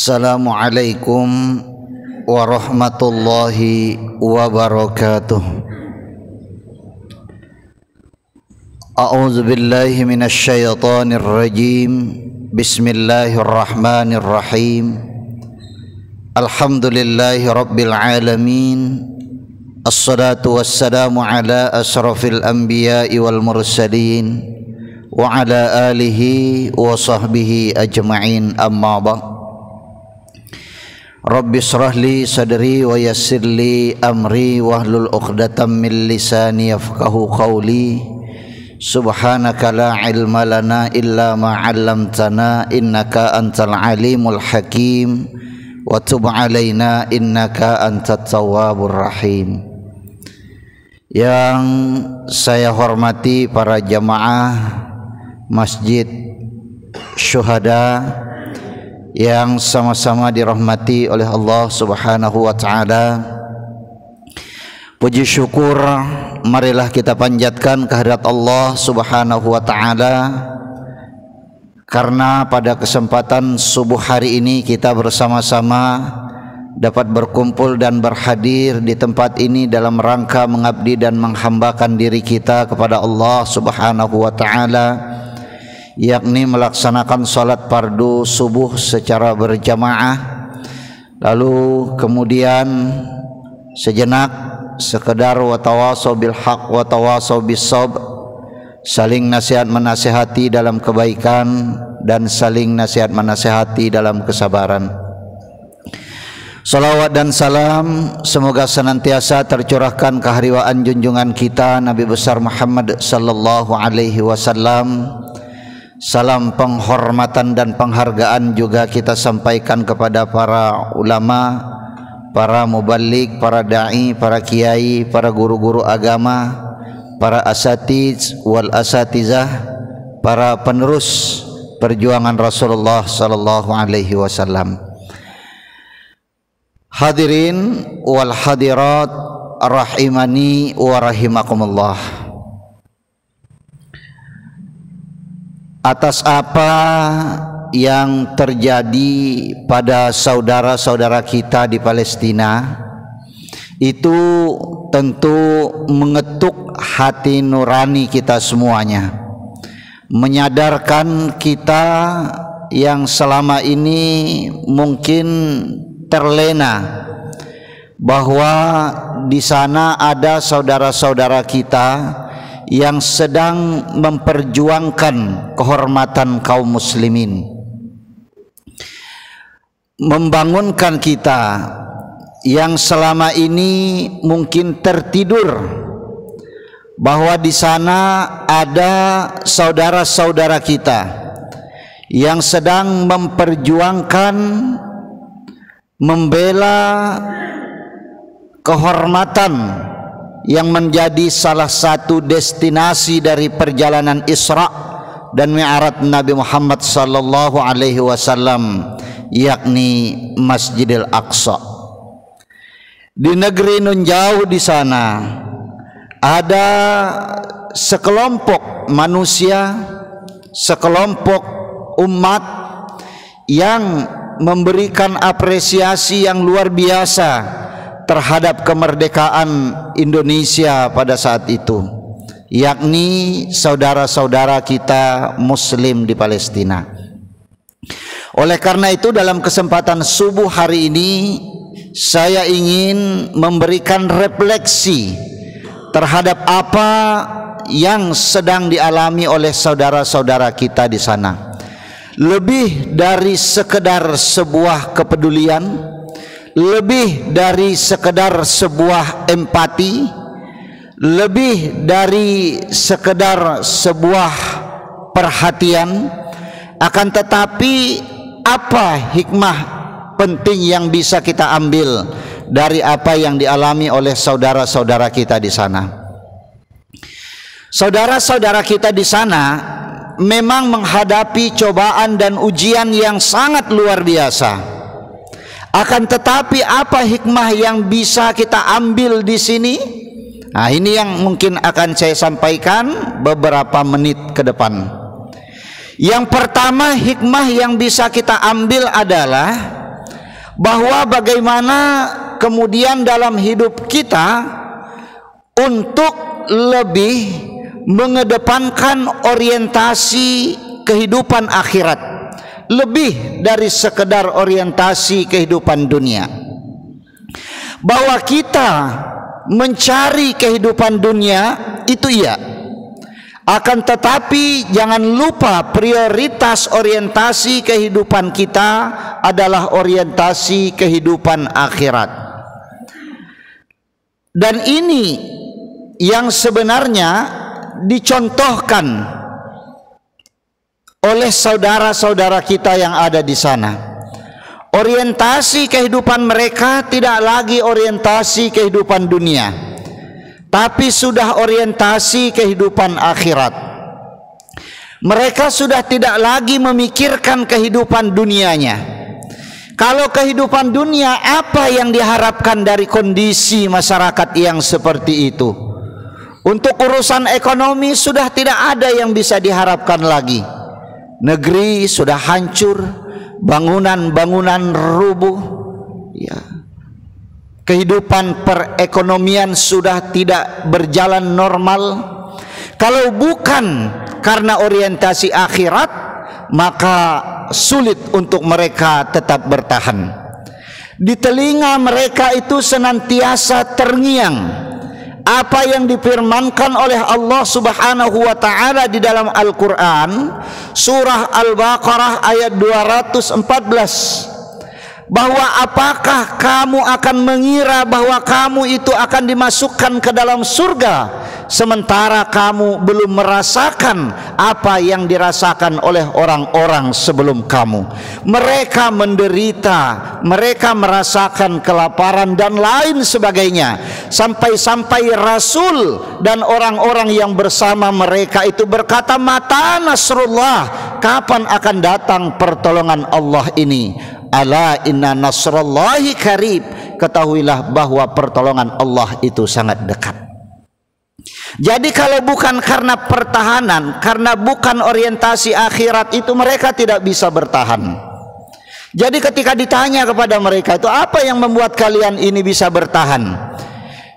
Assalamualaikum warahmatullahi wabarakatuh. A'udzu billahi minasy syaithanir rajim. Bismillahirrahmanirrahim. Alhamdulillahi rabbil alamin. Assalatu wassalamu ala asrafil anbiya'i wal mursalin wa ala alihi wa sahbihi ajma'in, amma ba'd. Rabbi shrah li sadri wa yassir li amri wahlul 'uqdatam min lisani yafqahu qawli. Subhanaka la ilma lana illa ma 'allamtana innaka antal alimul hakim wa tub 'alaina innaka antat tawwabur rahim. Yang saya hormati para jamaah Masjid Syuhada yang sama-sama dirahmati oleh Allah Subhanahu wa taala. Puji syukur marilah kita panjatkan kehadirat Allah Subhanahu wa taala, karena pada kesempatan subuh hari ini kita bersama-sama dapat berkumpul dan berhadir di tempat ini dalam rangka mengabdi dan menghambakan diri kita kepada Allah Subhanahu wa taala, yakni melaksanakan salat fardu subuh secara berjamaah, lalu kemudian sejenak sekedar watawasau bil haq watawasau bis sabr, saling nasihat menasihati dalam kebaikan dan saling nasihat menasihati dalam kesabaran. Salawat dan salam semoga senantiasa tercurahkan kehariwaan junjungan kita Nabi besar Muhammad sallallahu alaihi wasallam. Salam penghormatan dan penghargaan juga kita sampaikan kepada para ulama, para muballigh, para da'i, para kiai, para guru-guru agama, para asatiz wal asatizah, para penerus perjuangan Rasulullah sallallahu alaihi wasallam. Hadirin wal hadirat rahimani wa rahimakumullah. Atas apa yang terjadi pada saudara-saudara kita di Palestina itu tentu mengetuk hati nurani kita semuanya, menyadarkan kita yang selama ini mungkin terlena bahwa di sana ada saudara-saudara kita yang sedang memperjuangkan kehormatan kaum muslimin, membangunkan kita yang selama ini mungkin tertidur bahwa di sana ada saudara-saudara kita yang sedang memperjuangkan, membela kehormatan yang menjadi salah satu destinasi dari perjalanan Isra dan Mi'raj Nabi Muhammad sallallahu alaihi wasallam, yakni Masjidil Aqsa. Di negeri nun jauh di sana ada sekelompok manusia, sekelompok umat yang memberikan apresiasi yang luar biasa terhadap kemerdekaan Indonesia pada saat itu, yakni saudara-saudara kita muslim di Palestina. Oleh karena itu dalam kesempatan subuh hari ini saya ingin memberikan refleksi terhadap apa yang sedang dialami oleh saudara-saudara kita di sana. Lebih dari sekedar sebuah kepedulian, lebih dari sekedar sebuah empati, lebih dari sekedar sebuah perhatian, akan tetapi apa hikmah penting yang bisa kita ambil dari apa yang dialami oleh saudara-saudara kita di sana. Saudara-saudara kita di sana memang menghadapi cobaan dan ujian yang sangat luar biasa. Akan tetapi apa hikmah yang bisa kita ambil di sini? Nah, ini yang mungkin akan saya sampaikan beberapa menit ke depan. Yang pertama, hikmah yang bisa kita ambil adalah bahwa bagaimana kemudian dalam hidup kita untuk lebih mengedepankan orientasi kehidupan akhirat lebih dari sekedar orientasi kehidupan dunia. Bahwa kita mencari kehidupan dunia itu iya, akan tetapi jangan lupa prioritas orientasi kehidupan kita adalah orientasi kehidupan akhirat. Dan ini yang sebenarnya dicontohkan oleh saudara-saudara kita yang ada di sana. Orientasi kehidupan mereka tidak lagi orientasi kehidupan dunia, tapi sudah orientasi kehidupan akhirat. Mereka sudah tidak lagi memikirkan kehidupan dunianya. Kalau kehidupan dunia, apa yang diharapkan dari kondisi masyarakat yang seperti itu? Untuk urusan ekonomi sudah tidak ada yang bisa diharapkan lagi. Negeri sudah hancur, bangunan-bangunan rubuh, ya. Kehidupan perekonomian sudah tidak berjalan normal. Kalau bukan karena orientasi akhirat, maka sulit untuk mereka tetap bertahan. Di telinga mereka itu senantiasa terngiang apa yang difirmankan oleh Allah Subhanahu wa taala di dalam Al-Qur'an, surah Al-Baqarah ayat 214, bahwa apakah kamu akan mengira bahwa kamu itu akan dimasukkan ke dalam surga sementara kamu belum merasakan apa yang dirasakan oleh orang-orang sebelum kamu. Mereka menderita, mereka merasakan kelaparan dan lain sebagainya, sampai-sampai Rasul dan orang-orang yang bersama mereka itu berkata, mata nasrullah, kapan akan datang pertolongan Allah ini? Ala inna nasrallahi qarib, ketahuilah bahwa pertolongan Allah itu sangat dekat. Jadi kalau bukan karena pertahanan, karena bukan orientasi akhirat itu, mereka tidak bisa bertahan. Jadi ketika ditanya kepada mereka itu, apa yang membuat kalian ini bisa bertahan?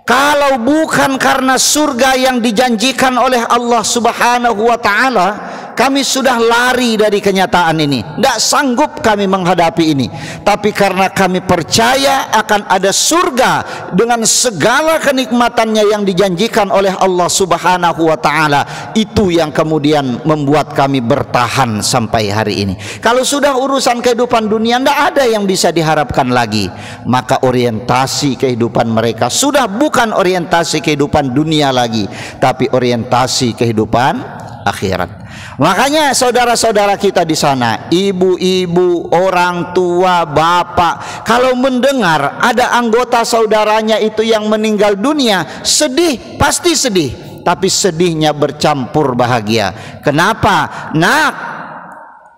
Kalau bukan karena surga yang dijanjikan oleh Allah Subhanahu wa taala, kami sudah lari dari kenyataan ini. Tidak sanggup kami menghadapi ini. Tapi karena kami percaya akan ada surga dengan segala kenikmatannya yang dijanjikan oleh Allah Subhanahu wa taala, itu yang kemudian membuat kami bertahan sampai hari ini. Kalau sudah urusan kehidupan dunia, tidak ada yang bisa diharapkan lagi. Maka orientasi kehidupan mereka sudah bukan orientasi kehidupan dunia lagi, tapi orientasi kehidupan akhirat. Makanya saudara-saudara kita di sana, ibu-ibu, orang tua, bapak, kalau mendengar ada anggota saudaranya itu yang meninggal dunia, sedih, pasti sedih, tapi sedihnya bercampur bahagia. Kenapa? Nak,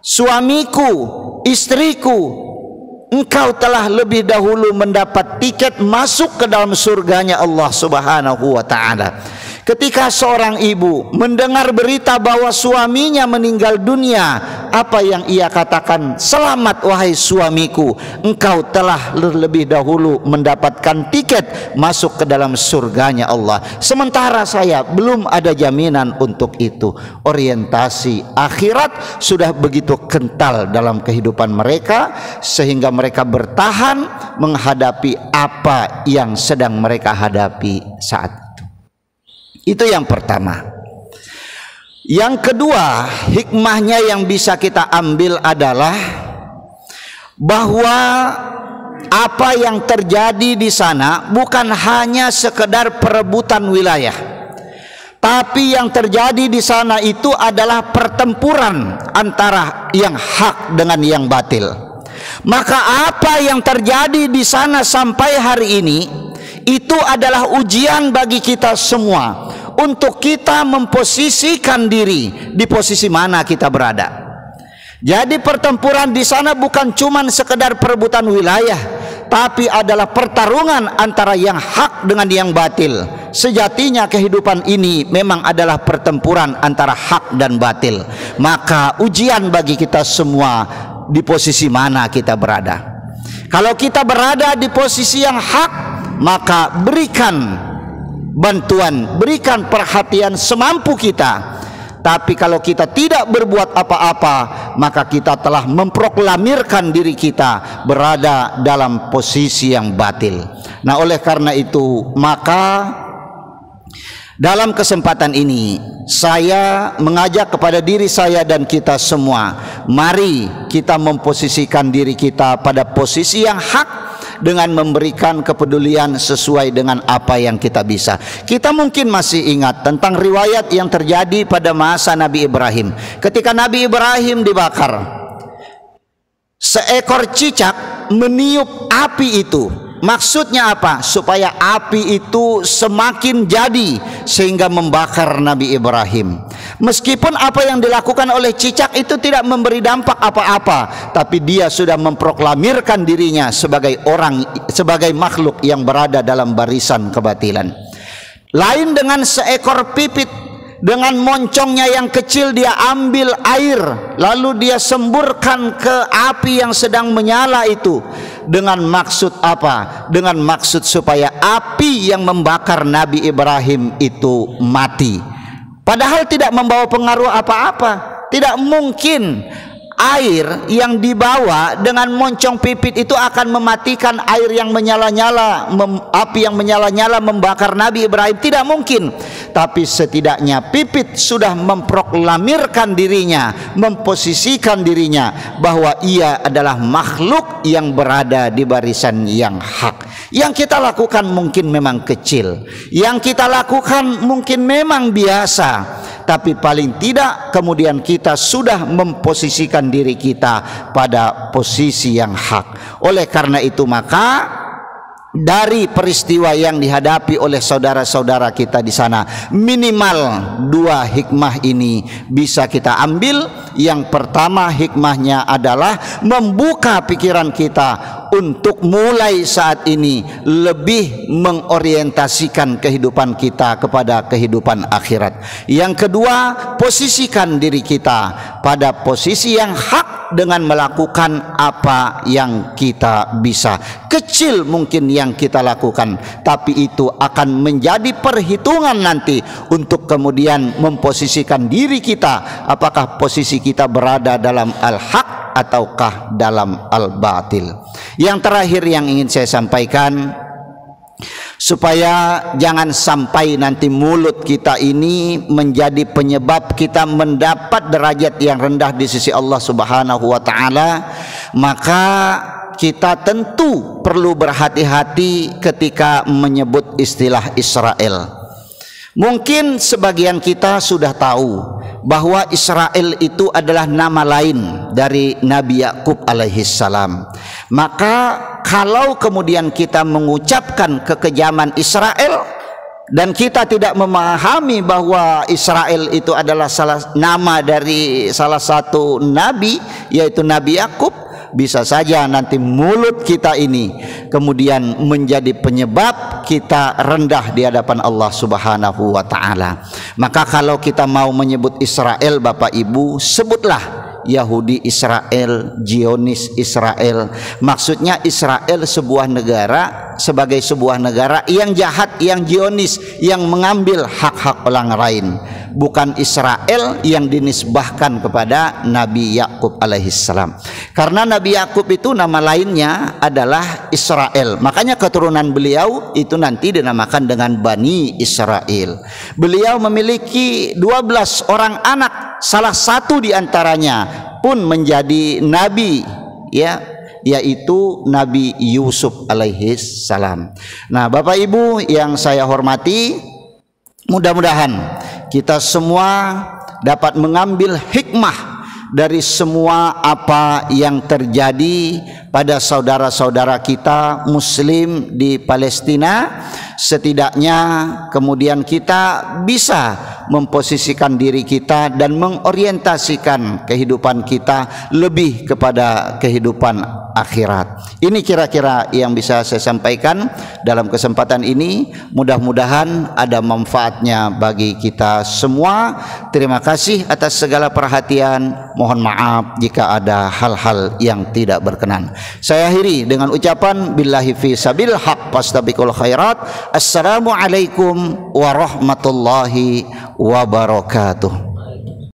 suamiku, istriku, engkau telah lebih dahulu mendapat tiket masuk ke dalam surganya Allah Subhanahu wa taala. Ketika seorang ibu mendengar berita bahwa suaminya meninggal dunia, apa yang ia katakan? Selamat wahai suamiku, engkau telah lebih dahulu mendapatkan tiket masuk ke dalam surganya Allah. Sementara saya belum ada jaminan untuk itu. Orientasi akhirat sudah begitu kental dalam kehidupan mereka, sehingga mereka bertahan menghadapi apa yang sedang mereka hadapi saat itu. Itu yang pertama. Yang kedua, hikmahnya yang bisa kita ambil adalah bahwa apa yang terjadi di sana bukan hanya sekedar perebutan wilayah, tapi yang terjadi di sana itu adalah pertempuran antara yang hak dengan yang batil. Maka apa yang terjadi di sana sampai hari ini itu adalah ujian bagi kita semua untuk kita memposisikan diri di posisi mana kita berada. Jadi pertempuran di sana bukan cuma sekedar perebutan wilayah, tapi adalah pertarungan antara yang hak dengan yang batil. Sejatinya kehidupan ini memang adalah pertempuran antara hak dan batil. Maka ujian bagi kita semua di posisi mana kita berada. Kalau kita berada di posisi yang hak, maka berikan bantuan, berikan perhatian semampu kita. Tapi kalau kita tidak berbuat apa-apa, maka kita telah memproklamirkan diri kita berada dalam posisi yang batil. Nah, oleh karena itu, maka dalam kesempatan ini saya mengajak kepada diri saya dan kita semua, mari kita memposisikan diri kita pada posisi yang hak dengan memberikan kepedulian sesuai dengan apa yang kita bisa. Kita mungkin masih ingat tentang riwayat yang terjadi pada masa Nabi Ibrahim. Ketika Nabi Ibrahim dibakar, seekor cicak meniup api itu. Maksudnya apa? Supaya api itu semakin jadi sehingga membakar Nabi Ibrahim. Meskipun apa yang dilakukan oleh cicak itu tidak memberi dampak apa-apa, tapi dia sudah memproklamirkan dirinya sebagai orang, sebagai makhluk yang berada dalam barisan kebatilan. Lain dengan seekor pipit, dengan moncongnya yang kecil dia ambil air, lalu dia semburkan ke api yang sedang menyala itu. Dengan maksud apa? Dengan maksud supaya api yang membakar Nabi Ibrahim itu mati. Padahal tidak membawa pengaruh apa-apa. Tidak mungkin air yang dibawa dengan moncong pipit itu akan mematikan air yang menyala-nyala, api yang menyala-nyala membakar Nabi Ibrahim. Tidak mungkin. Tapi setidaknya pipit sudah memproklamirkan dirinya, memposisikan dirinya bahwa ia adalah makhluk yang berada di barisan yang hak. Yang kita lakukan mungkin memang kecil, yang kita lakukan mungkin memang biasa, tapi paling tidak kemudian kita sudah memposisikan diri kita pada posisi yang hak. Oleh karena itu, maka dari peristiwa yang dihadapi oleh saudara-saudara kita di sana, minimal dua hikmah ini bisa kita ambil. Yang pertama, hikmahnya adalah membuka pikiran kita untuk mulai saat ini lebih mengorientasikan kehidupan kita kepada kehidupan akhirat. Yang kedua, posisikan diri kita pada posisi yang hak dengan melakukan apa yang kita bisa. Kecil mungkin yang kita lakukan, tapi itu akan menjadi perhitungan nanti untuk kemudian memposisikan diri kita, apakah posisi kita berada dalam al-haq ataukah dalam al-batil. Yang terakhir yang ingin saya sampaikan, supaya jangan sampai nanti mulut kita ini menjadi penyebab kita mendapat derajat yang rendah di sisi Allah Subhanahu wa taala, maka kita tentu perlu berhati-hati ketika menyebut istilah Israel. Mungkin sebagian kita sudah tahu bahwa Israel itu adalah nama lain dari Nabi Yakub alaihissalam. Maka kalau kemudian kita mengucapkan kekejaman Israel dan kita tidak memahami bahwa Israel itu adalah nama dari salah satu nabi, yaitu Nabi Yakub, bisa saja nanti mulut kita ini kemudian menjadi penyebab kita rendah di hadapan Allah Subhanahu wa taala. Maka kalau kita mau menyebut Israel, Bapak Ibu, sebutlah Yahudi Israel, Zionis Israel. Maksudnya Israel sebuah negara, sebagai sebuah negara yang jahat, yang Zionis, yang mengambil hak-hak orang lain. Bukan Israel yang dinisbahkan kepada Nabi Yakub alaihissalam. Karena Nabi Yakub itu nama lainnya adalah Israel. Makanya keturunan beliau itu nanti dinamakan dengan Bani Israel. Beliau memiliki 12 orang anak, salah satu diantaranya pun menjadi nabi, ya, yaitu Nabi Yusuf alaihissalam. Nah, Bapak Ibu yang saya hormati, mudah-mudahan kita semua dapat mengambil hikmah dari semua apa yang terjadi pada saudara-saudara kita Muslim di Palestina. Setidaknya kemudian kita bisa memposisikan diri kita dan mengorientasikan kehidupan kita lebih kepada kehidupan akhirat. Ini kira-kira yang bisa saya sampaikan dalam kesempatan ini. Mudah-mudahan ada manfaatnya bagi kita semua. Terima kasih atas segala perhatian. Mohon maaf jika ada hal-hal yang tidak berkenan. Saya akhiri dengan ucapan billahi fi sabil haq fastabiqul khairat. Assalamualaikum warahmatullahi wabarakatuh.